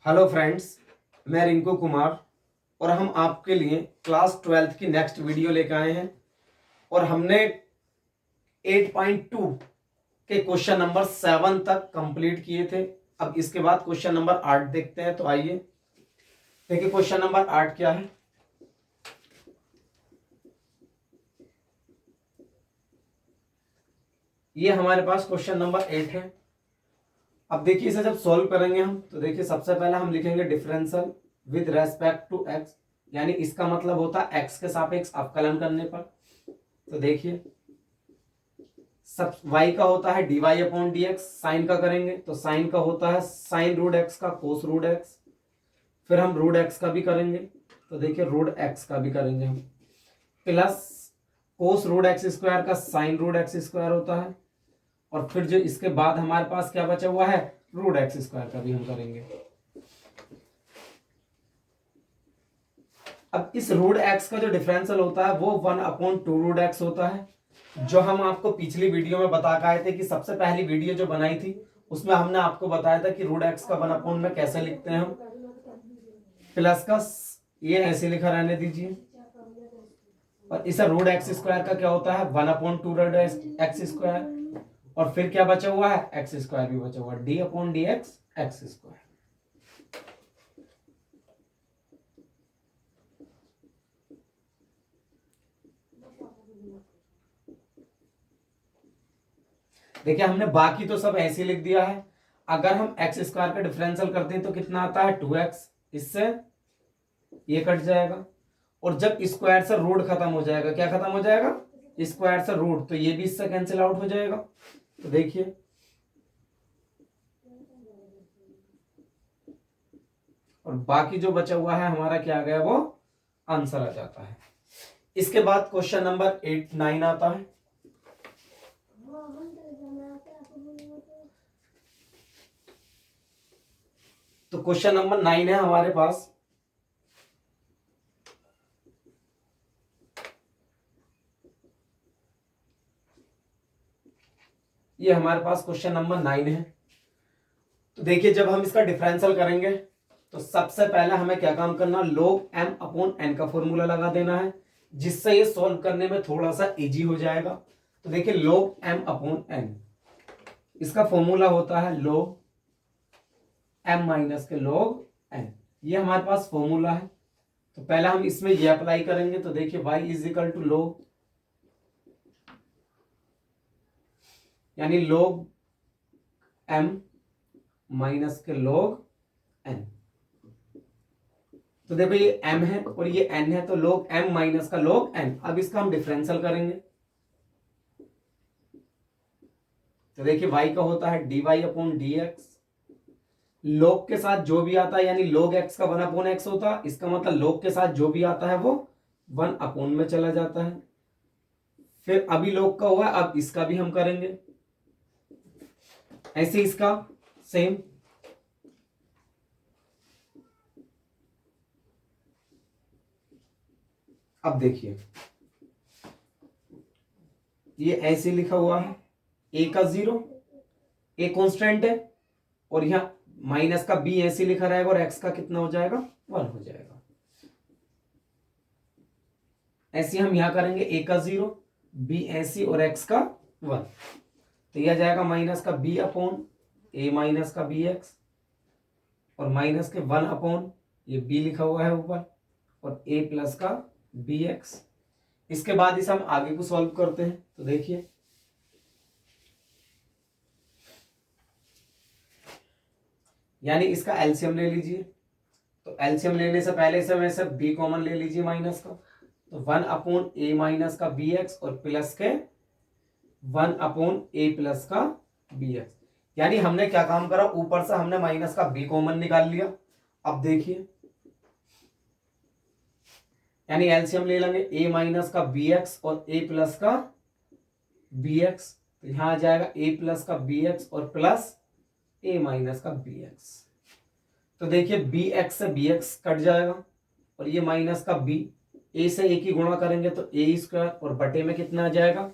Hello friends, मैं रिंकू कुमार और हम आपके लिए क्लास 12th की नेक्स्ट वीडियो लेकर आए हैं। और हमने 8.2 के क्वेश्चन नंबर 7 तक कंप्लीट किए थे। अब इसके बाद क्वेश्चन नंबर 8 देखते हैं। तो आइए देखिए क्वेश्चन नंबर 8 क्या है। ये हमारे पास क्वेश्चन नंबर 8 है। अब देखिए इसे जब सॉल्व करेंगे हम, तो देखिए सबसे पहले हम लिखेंगे differential with respect to x, यानी इसका मतलब होता है एक्स के सापेक्ष अवकलन करने पर। तो देखिए सब y का होता है dy upon d x, sine का करेंगे तो साइन का होता है साइन रूट एक्स का कोस रूट एक्स, फिर हम रूट एक्स का भी करेंगे तो देखिए रूट एक्स का भी करेंगे हम, plus cos root x square का साइन रूट एक्स स्क्वायर होता है, और फिर जो इसके बाद हमारे पास क्या बचा हुआ है रूट एक्स स्क्वायर का भी हम करेंगे। अब इस रूट एक्स का जो डिफरेंशियल होता है वो 1/2 रूट एक्स होता है, जो हम आपको पिछली वीडियो में बता के आए थे कि सबसे पहली वीडियो जो बनाई थी उसमें हमने आपको बताया था कि रूट एक्स का 1/, में कैसे लिखते हैं हम, प्लस का ये ऐसे लिखा रहने दीजिए, और इस रूट एक्स स्क्वायर का क्या होता है 1/2 रूट एक्स स्क्वायर, और फिर क्या बचा हुआ है एक्स स्क्वायर भी बचा हुआ है D upon d x x square. देखिए हमने बाकी तो सब ऐसे लिख दिया है। अगर हम एक्स स्क्वायर का डिफरेंशियल करते हैं तो कितना आता है 2x, इससे ये कट जाएगा, और जब स्क्वायर से रूट खत्म हो जाएगा, क्या खत्म हो जाएगा स्क्वायर से रूट, तो ये भी इससे कैंसिल आउट हो जाएगा। तो देखिए और बाकी जो बचा हुआ है हमारा क्या आ गया वो आंसर आ जाता है। इसके बाद क्वेश्चन नंबर 8 9 आता है। तो क्वेश्चन नंबर 9 है हमारे पास। ये हमारे पास क्वेश्चन नंबर 9 है। तो देखिए जब हम इसका डिफरेंशियल करेंगे तो सबसे पहले हमें क्या काम करना, log m अपॉन n का फॉर्मूला लगा देना है, जिससे ये सॉल्व करने में थोड़ा सा इजी हो जाएगा। तो देखिए log m अपॉन n, इसका फॉर्मूला होता है log m माइनस के log n, ये हमारे पास फॉर्मूला है। तो पहले हम इसमें ये अप्लाई करेंगे तो देखिए y is equal to log, यानी log m माइनस के log n। तो देखो ये m है और ये n है, तो log m माइनस का log n। अब इसका हम डिफरेंशियल करेंगे तो देखिए y का होता है dy upon d x, log के साथ जो भी आता है यानी log x का 1/x होता है, इसका मतलब log के साथ जो भी आता है वो 1/, में चला जाता है। फिर अभी log का हुआ है, अब इसका भी हम करेंगे ऐसे, इसका सेम। अब देखिए ये ऐसे लिखा हुआ है a का 0, a कांस्टेंट है, और यहां माइनस का b ऐसे लिखा रहेगा, और x का कितना हो जाएगा 1 हो जाएगा। ऐसे हम यहां करेंगे a का 0, b ऐसी और x का 1, तो यह जाएगा माइनस का b अपॉन a माइनस का बी एक्स, और माइनस के 1 अपॉन ये b लिखा हुआ है ऊपर, और a प्लस का बी एक्स। इसके बाद इसे हम आगे को सॉल्व करते हैं तो देखिए यानी इसका एलसीएम ले लीजिए। तो एलसीएम लेने से पहले से वैसे b कॉमन ले लीजिए माइनस का, तो 1 अपॉन a माइनस का बी एक्स, और प्लस के 1 अपॉन a प्लस का बी एक्स। यानी हमने क्या काम करा, ऊपर से हमने माइनस का b कॉमन निकाल लिया। अब देखिए यानी एलसीएम ले लेंगे a माइनस का बी एक्स और a प्लस का बी एक्स, तो यहां आ जाएगा a प्लस का बी एक्स और प्लस a माइनस का बी एक्स। तो देखिए बी एक्स से बी एक्स कट जाएगा, और ये माइनस का b, a से a की गुणा करेंगे तो a स्क्वायर, और बटे में कितना आ जाएगा,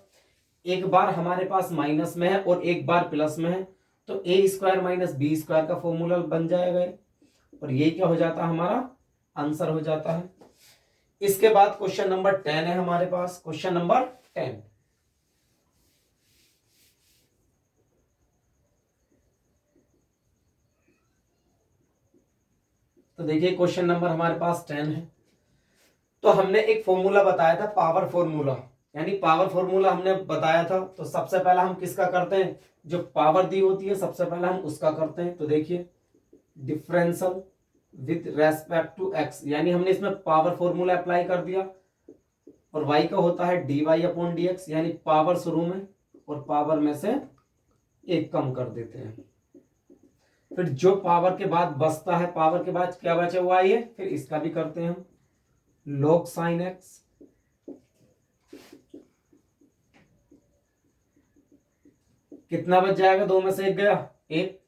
एक बार हमारे पास माइनस में है और एक बार प्लस में है, तो a square minus b square का फॉर्मूला बन जाएगा। और ये क्या हो जाता है हमारा आंसर हो जाता है। इसके बाद क्वेश्चन नंबर 10 है हमारे पास, क्वेश्चन नंबर 10। तो देखिए क्वेश्चन नंबर हमारे पास 10 है। तो हमने एक फॉर्मूला बताया था, पावर फॉर्मूला, यानी पावर फॉर्मूला हमने बताया था। तो सबसे पहला हम किसका करते हैं, जो पावर दी होती है सबसे पहला हम उसका करते हैं। तो देखिए differential with respect to x, यानी हमने इसमें पावर फॉर्मूला अप्लाई कर दिया, और y का होता है dy अपॉन डी एक्स, यानी पावर शुरू में और पावर में से एक कम कर देते हैं। फिर जो पावर के बाद बचता है, पावर के बाद क्या बचा हुआ है, ये फिर इसका भी करते हैं हम, log साइन एक्स, कितना बच जाएगा, दो में से एक गया, एक।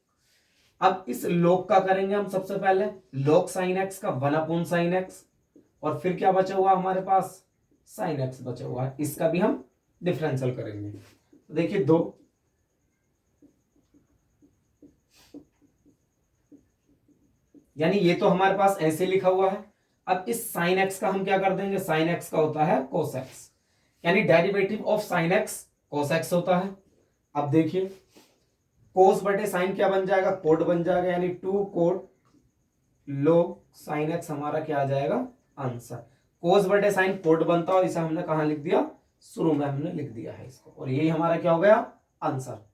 अब इस log का करेंगे हम सबसे पहले, log साइन एक्स का 1 अपॉन साइन एक्स, और फिर क्या बचा हुआ हमारे पास, साइन एक्स बचा हुआ है, इसका भी हम डिफरेंशियल करेंगे। तो देखिए दो, यानी ये तो हमारे पास ऐसे लिखा हुआ है। अब इस साइन एक्स का हम क्या कर देंगे, साइन एक्स का होता है कोस एक्स, यानी derivative of sine x cos x होता है। अब देखिए कोस बटे साइन क्या बन जाएगा, कोड बन जाएगा, यानी 2 कोड log साइन एक्स हमारा क्या आ जाएगा, आंसर। कोस बटे साइन कोड बनता है, और इसे हमने कहा लिख दिया, शुरू में हमने लिख दिया है इसको, और यही हमारा क्या हो गया, आंसर।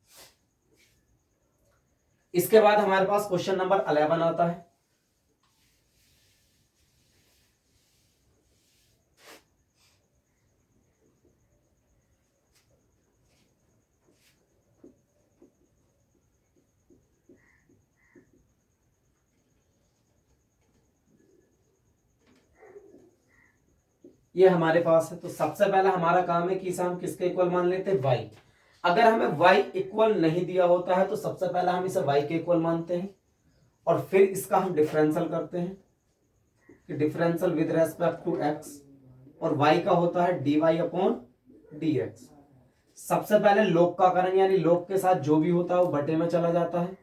इसके बाद हमारे पास क्वेश्चन नंबर 11 आता है। ये हमारे पास है। तो सबसे पहला हमारा काम है कि इसे हम किसके इक्वल मान लेते हैं, y। अगर हमें y इक्वल नहीं दिया होता है तो सबसे पहला हम इसे y के इक्वल मानते हैं, और फिर इसका हम डिफरेंशियल करते हैं कि differential with respect to x, और y का होता है dy अपॉन dx। सबसे पहले log का करेंगे, यानी log के साथ जो भी होता है वो बटे में चला जाता है,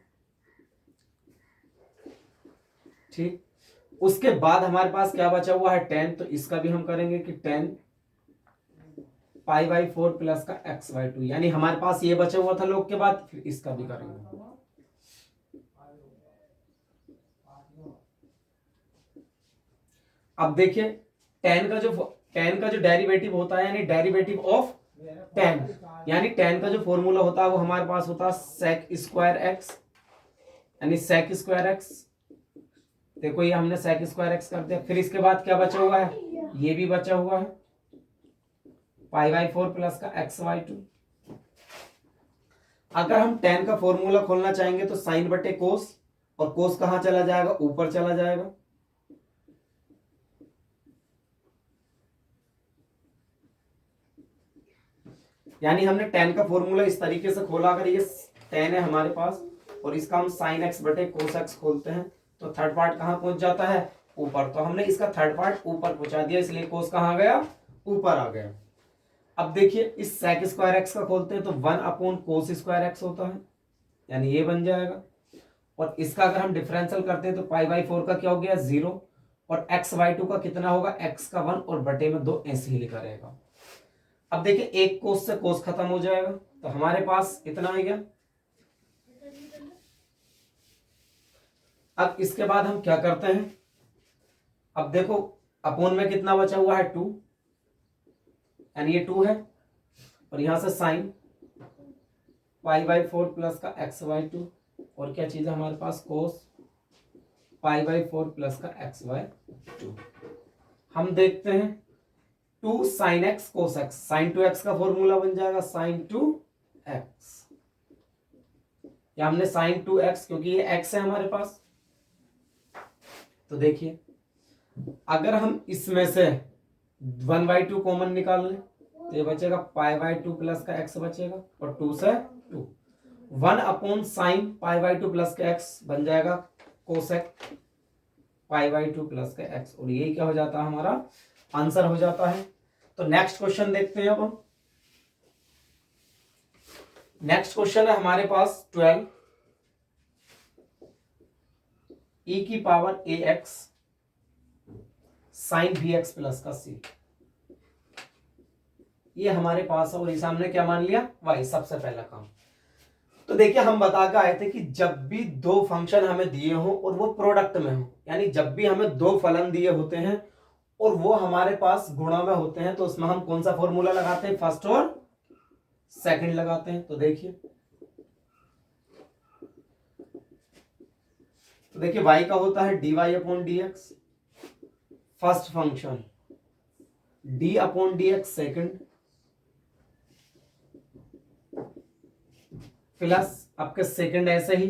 ठीक। उसके बाद हमारे पास क्या बचा हुआ है 10, तो इसका भी हम करेंगे कि 10 पाई बाई 4 प्लस का एक्स बाई 2, यानी हमारे पास ये बचा हुआ था log के बाद, फिर इसका भी करेंगे। अब देखिए 10 का जो डेरिवेटिव होता है, यानी डेरिवेटिव ऑफ 10, यानी 10 का जो फॉर्मूला होता है वो हमारे पास होता है सेक स्क्वायर एक्स, यानी सेक स्क्वायर एक्स। देखो ये हमने सेक स्क्वायर एक्स कर दिया। फिर इसके बाद क्या बचा हुआ है, ये भी बचा हुआ है पाई बाई 4 प्लस का एक्स बाई 2। अगर हम 10 का फॉर्मूला खोलना चाहेंगे तो साइन बटे कोस, और कोस कहां चला जाएगा, ऊपर चला जाएगा। यानी हमने 10 का फॉर्मूला इस तरीके से खोला, अगर ये 10 है हमारे पास और इसका हम साइन एक्स बटे कोस एक्स खोलते हैं, तो थर्ड पार्ट कहां पहुंच जाता है, ऊपर। तो हमने इसका थर्ड पार्ट ऊपर पहुंचा दिया, इसलिए कोस कहां गया, ऊपर आ गया। अब देखिए इस सेक स्क्वायर एक्स का खोलते हैं तो 1 अपॉन कोस स्क्वायर एक्स होता है, यानी ये बन जाएगा। और इसका अगर हम डिफरेंशियल करते हैं तो पाई बाई 4 का क्या हो गया, 0, और एक्स बाई 2 का कितना होगा, एक्स का 1 और बटे में 2, ऐसे ही लिखा रहेगा। अब देखिए एक कोस से कोस खत्म हो जाएगा, तो हमारे पास इतना आ गया। अब इसके बाद हम क्या करते हैं, अब देखो अपोन में कितना बचा हुआ है, 2, यानी ये 2 है, और यहां से साइन पाई बाई 4 प्लस का एक्स बाई 2, और क्या चीज है हमारे पास, कोस पाई बाई 4 प्लस का एक्स बाई 2। हम देखते हैं 2 sine x cos x, sine 2x का फॉर्मूला बन जाएगा साइन 2x, या हमने साइन 2x क्योंकि ये x है हमारे पास। तो देखिए अगर हम इसमें से 1/2 कॉमन निकाल लें तो ये बचेगा पाई बाई 2 प्लस का x बचेगा, और 2 से 2, 1 upon sine pi by 2 plus का x बन जाएगा कोसेक पाई बाई 2 प्लस का x, और यही क्या हो जाता है, हमारा आंसर हो जाता है। तो नेक्स्ट क्वेश्चन देखते हैं अब हम। नेक्स्ट क्वेश्चन है हमारे पास 12। ई की पावर ए x sine B x plus का सी, ये हमारे पास है और इसे हमने क्या मान लिया, वाई, सबसे पहला काम। तो देखिए हम बता के आए थे कि जब भी दो फंक्शन हमें दिए हो और वो प्रोडक्ट में हो, यानी जब भी हमें दो फलन दिए होते हैं और वो हमारे पास गुणा में होते हैं, तो उसमें हम कौन सा फॉर्मूला लगाते हैं, फर्स्ट और सेकंड लगाते हैं। तो देखिए y का होता है dy upon d x first function, d upon d x second, plus आपके सेकंड ऐसे ही,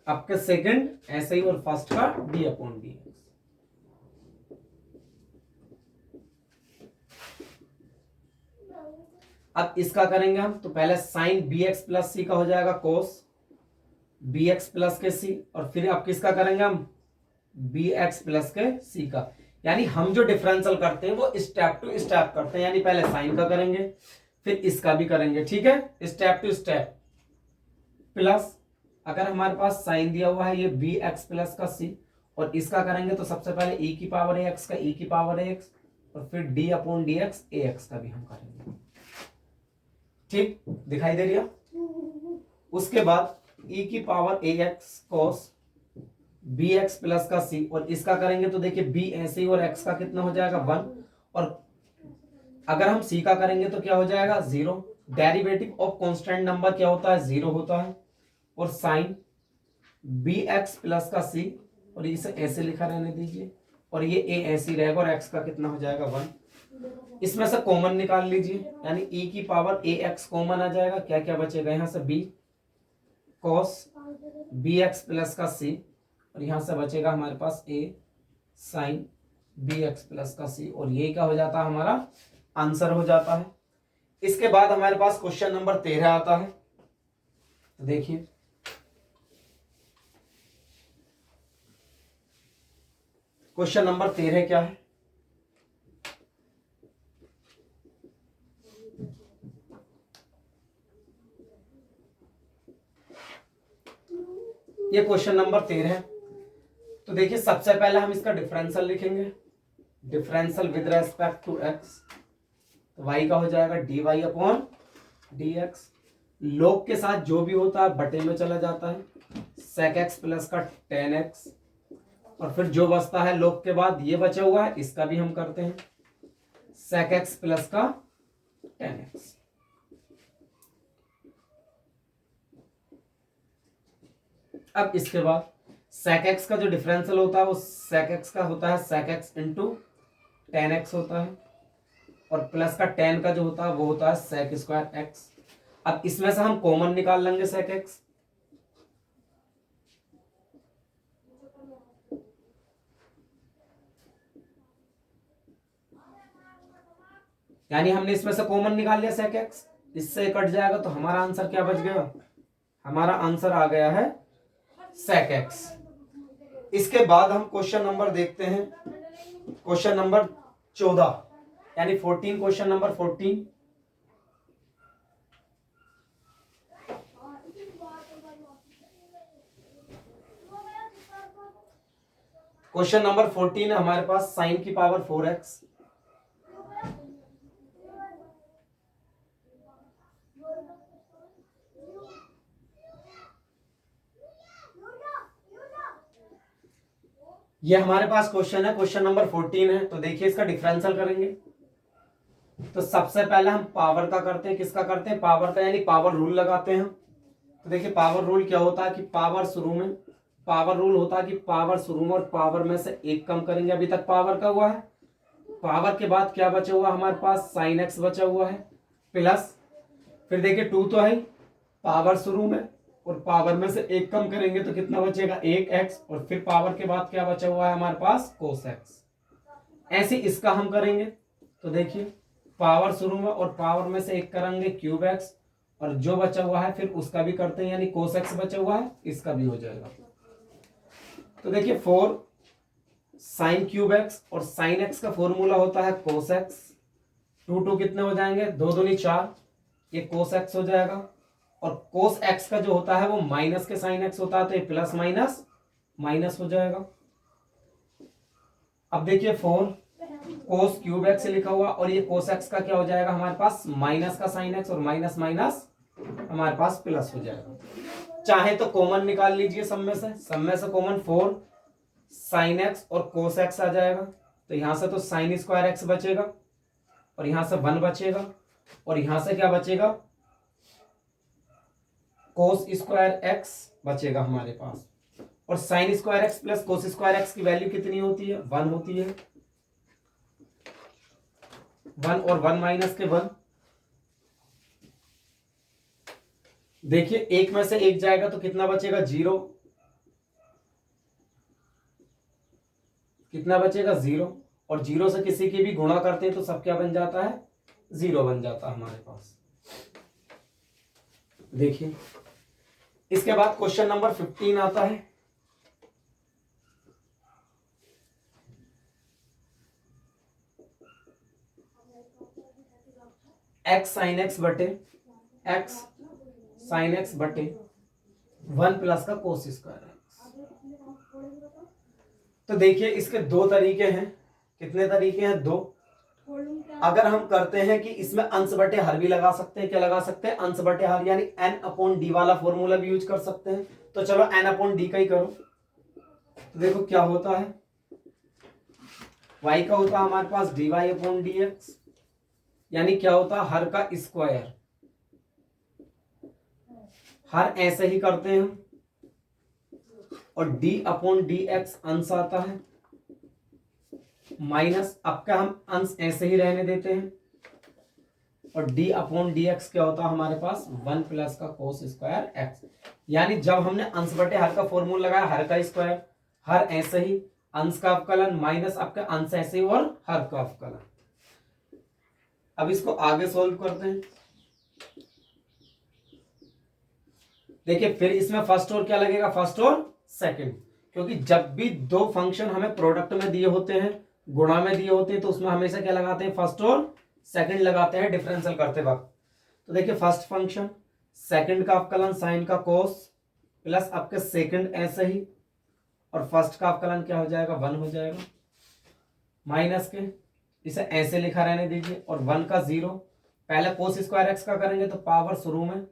आपके सेकंड ऐसे ही, और फर्स्ट का d अपॉन डी एक्स। अब इसका करेंगे हम, तो पहले साइन बी एक्स प्लस सी का हो जाएगा कोस बी एक्स प्लस के सी, और फिर अब किसका करेंगे हम, बी एक्स प्लस के सी का। यानी हम जो डिफरेंशियल करते हैं वो स्टेप टू स्टेप करते हैं, यानी पहले साइन का करेंगे फिर इसका भी करेंगे, ठीक है, स्टेप टू स्टेप। प्लस अगर हमारे पास साइन दिया हुआ है ये बी एक्स प्लस का सी, और इसका करेंगे तो सबसे पहले ई की पावर ए एक्स का ई की पावर ए एक्स, और फिर डी अपॉन डी एक्स ए एक्स का भी हम करेंगे, ठीक, दिखाई दे रही है। उसके बाद ई की पावर ए x cos B x plus का सी, और इसका करेंगे तो देखिए बी ऐसे ही और एक्स का कितना हो जाएगा 1, और अगर हम सी का करेंगे तो क्या हो जाएगा 0। डेरिवेटिव ऑफ कांस्टेंट नंबर क्या होता है, 0 होता है। और साइन बी एक्स प्लस का सी, और इसे ऐसे लिखा रहने दीजिए, और ये ए ऐसे ही रहेगा, और एक्स का कितना हो जाएगा 1। इसमें से कॉमन निकाल लीजिए, यानी ई की पावर ए एक्स कॉमन आ जाएगा, क्या क्या बचेगा यहाँ से, B cos B x plus का सी, और यहां से बचेगा हमारे पास ए साइन बी एक्स प्लस का सी, और ये क्या हो जाता है, हमारा आंसर हो जाता है। इसके बाद हमारे पास क्वेश्चन नंबर 13 आता है। तो देखिए क्वेश्चन नंबर 13 क्या है, ये क्वेश्चन नंबर 13 है। तो देखिए सबसे पहले हम इसका डिफरेंशियल लिखेंगे, differential with respect to x, तो y का हो जाएगा dy upon d x, log के साथ जो भी होता है बटे में चला जाता है, sec x प्लस का tan x, और फिर जो बचता है लॉग के बाद ये बचा हुआ है, इसका भी हम करते हैं sec x प्लस का tan x। अब इसके बाद sec x का जो डिफरेंशियल होता है वो sec x का होता है sec x into tan x होता है, और प्लस का tan का जो होता है वो होता है sec स्क्वायर x। अब इसमें से हम कॉमन निकाल लेंगे sec x, यानी हमने इसमें से कॉमन निकाल लिया sec x, इससे कट जाएगा तो हमारा आंसर क्या बच गया, हमारा आंसर आ गया है sec x। इसके बाद हम क्वेश्चन नंबर देखते हैं, क्वेश्चन नंबर 14 यानी 14, क्वेश्चन नंबर 14। क्वेश्चन नंबर 14 है हमारे पास साइन की पावर 4x, ये हमारे पास क्वेश्चन है, क्वेश्चन नंबर 14 है। तो देखिए इसका डिफरेंशियल करेंगे, तो सबसे पहले हम पावर का करते हैं, किसका करते हैं, पावर का, यानी पावर रूल लगाते हैं। तो देखिए पावर रूल क्या होता है कि पावर शुरू में, पावर रूल होता है कि पावर शुरू में और पावर में से एक कम करेंगे, अभी तक पावर का हुआ है, पावर के बाद क्या बचा हुआ हमारे पास साइन एक्स बचा हुआ है, प्लस फिर देखिए 2 तो है पावर शुरू में, और पावर में से एक कम करेंगे तो कितना बचेगा 1x, और फिर पावर के बाद क्या बचा हुआ है हमारे पास cos x। ऐसे इसका हम करेंगे, तो देखिए पावर शुरू में और पावर में से एक करेंगे क्यूब x, और जो बचा हुआ है फिर उसका भी करते हैं, यानी cos x बचा हुआ है, इसका भी हो जाएगा। तो देखिए 4 साइन क्यूब x, और साइन x का फॉर्मूला होता है cos x, 2 2 कितने हो जाएंगे, 2 दूनी 4, ये cos x हो जाएगा, और कोस एक्स का जो होता है वो माइनस के साइन एक्स होता है, तो ये प्लस माइनस माइनस हो जाएगा। अब देखिए 4 कोस क्यूब एक्स लिखा हुआ, और ये कोस एक्स का क्या हो जाएगा हमारे पास माइनस का साइन एक्स, और माइनस माइनस हमारे पास प्लस हो जाएगा। चाहे तो कॉमन निकाल लीजिए सब में से कॉमन 4 साइन एक्स और कोस एक्स आ जाएगा, तो यहां से तो साइन स्क्वायर एक्स बचेगा, और यहां से 1 बचेगा, और यहां से क्या बचेगा कोस स्क्वायर एक्स बचेगा हमारे पास। और sine square x plus cos square x की वैल्यू कितनी होती है, 1 होती है। 1 और 1 माइनस के 1। देखिए एक में से एक जाएगा तो कितना बचेगा 0, कितना बचेगा 0, और 0 से किसी की भी गुणा करते हैं तो सब क्या बन जाता है 0 बन जाता है हमारे पास। देखिए इसके बाद क्वेश्चन नंबर 15 आता है। एक्स साइन एक्स बटे एक्स साइन एक्स बटे 1 प्लस का कोस स्क्वायर एक्स। तो देखिए इसके दो तरीके हैं। कितने तरीके हैं, दो। अगर हम करते हैं कि इसमें अंश बटे हर भी लगा सकते हैं, क्या लगा सकते हैं अंश बटे हर, यानी n अपॉन डी वाला फॉर्मूला भी यूज कर सकते हैं। तो चलो n अपॉन डी का ही करो। तो देखो क्या होता है, y का होता है हमारे पास dy अपॉन डी एक्स, यानी क्या होता है हर का स्क्वायर। हर ऐसे ही करते हैं हम, और d अपॉन डी एक्स अंश आता है माइनस, अब का हम अंश ऐसे ही रहने देते हैं, और d अपॉन डी एक्स क्या होता है हमारे पास 1 प्लस का कोस स्क्वायर एक्स। यानी जब हमने अंश बटे हर का फॉर्मूला लगाया, हर का स्क्वायर, हर ऐसे ही, अंश का अवकलन माइनस आपका अंश ऐसे ही, और हर का अवकलन। अब इसको आगे सोल्व करते हैं। देखिए फिर इसमें फर्स्ट और क्या लगेगा, फर्स्ट और सेकंड, क्योंकि जब भी दो फंक्शन हमें प्रोडक्ट में दिए होते हैं, गुणा में दिए होते हैं, तो उसमें हमेशा क्या लगाते हैं फर्स्ट और सेकंड लगाते हैं डिफरेंशियल करते वक्त। तो देखिए फर्स्ट फंक्शन सेकंड का अवकलन साइन का कोस प्लस आपके सेकंड ऐसे ही, और फर्स्ट का अवकलन क्या हो जाएगा 1 हो जाएगा माइनस के, इसे ऐसे लिखा रहने दीजिए, और 1 का 0। पहले कोस स्क्वायर एक्स का करेंगे तो पावर शुरू में,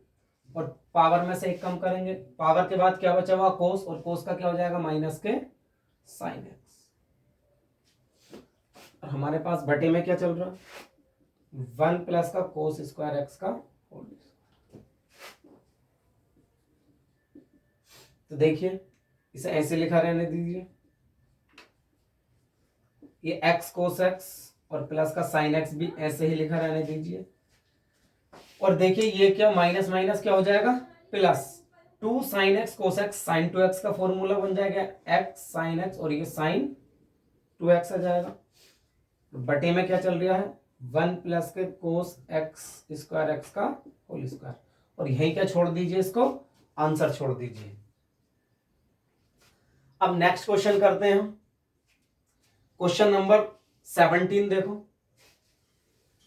और पावर में से एक कम करेंगे, पावर के बाद क्या बचा हुआ कोस, और कोस का क्या हो जाएगा माइनस के साइन एक्स। और हमारे पास बटे में क्या चल रहा है 1 प्लस का कोस स्क्वायर एक्स का होल। तो देखिए इसे ऐसे लिखा रहने दीजिए, ये एक्स कोस एक्स और प्लस का साइन एक्स भी ऐसे ही लिखा रहने दीजिए। और देखिए ये क्या माइनस माइनस क्या हो जाएगा plus, 2 sine x cos x sine 2x का फॉर्मूला बन जाएगा x साइन x, और ये साइन 2x आ जाएगा। बटे में क्या चल रहा है 1 प्लस के कोस एक्स स्क्वायर एक्स का होल स्क्वायर, और यही क्या छोड़ दीजिए, इसको आंसर छोड़ दीजिए। अब नेक्स्ट क्वेश्चन करते हैं हम। क्वेश्चन नंबर 17 देखो,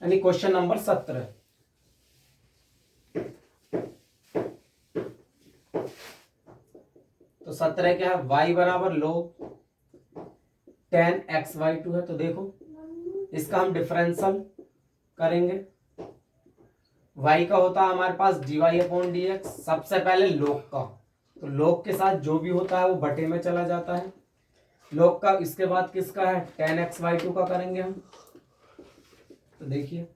यानी क्वेश्चन नंबर 17। तो 17 क्या है, y बराबर log tan xy2 है। तो देखो इसका हम डिफरेंशियल करेंगे। y का होता है हमारे पास dy अपॉन डी एक्स, सबसे पहले log का, तो log के साथ जो भी होता है वो बटे में चला जाता है log का। इसके बाद किसका है tan xy2 का करेंगे हम। तो देखिए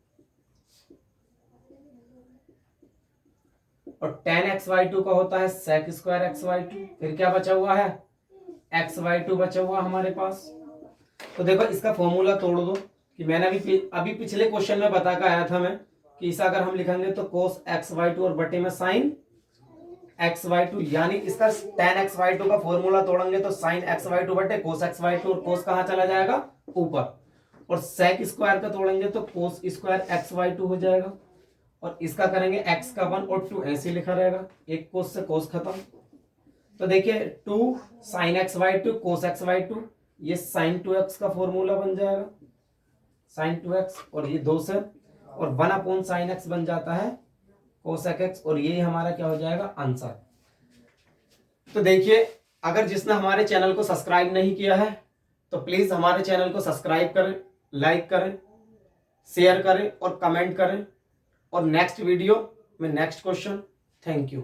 और tan xy2 का होता है sec स्क्वायर xy2, फिर क्या बचा हुआ है xy2 बचा हुआ हमारे पास। तो देखो इसका फॉर्मूला तोड़ दो, कि मैंने अभी पिछले क्वेश्चन में बता कर आया था मैं कि इसे अगर हम लिखेंगे तो cos xy2 और बटे में sin xy2, यानी इसका tan xy2 का फॉर्मूला तोड़ेंगे तो sin xy2 बटे cos xy2, और cos कहां चला जाएगा ऊपर, और sec स्क्वायर का तोड़ेंगे तो cos स्क्वायर xy2 हो जाएगा, और इसका करेंगे x का 1 और 2 ऐसे लिखा रहेगा, एक cos से cos खत्म। तो देखिए 2 sin xy2 cos xy2, ये sin 2x का फॉर्मूला बन जाएगा sin 2x, और ये 2 से, और 1 अपॉन sin x बन जाता है कोसेक एक्स, और यही हमारा क्या हो जाएगा आंसर। तो देखिए, अगर जिसने हमारे चैनल को सब्सक्राइब नहीं किया है तो प्लीज हमारे चैनल को सब्सक्राइब करें, लाइक करें, शेयर करें और कमेंट करें, और नेक्स्ट वीडियो में नेक्स्ट क्वेश्चन। Thank you.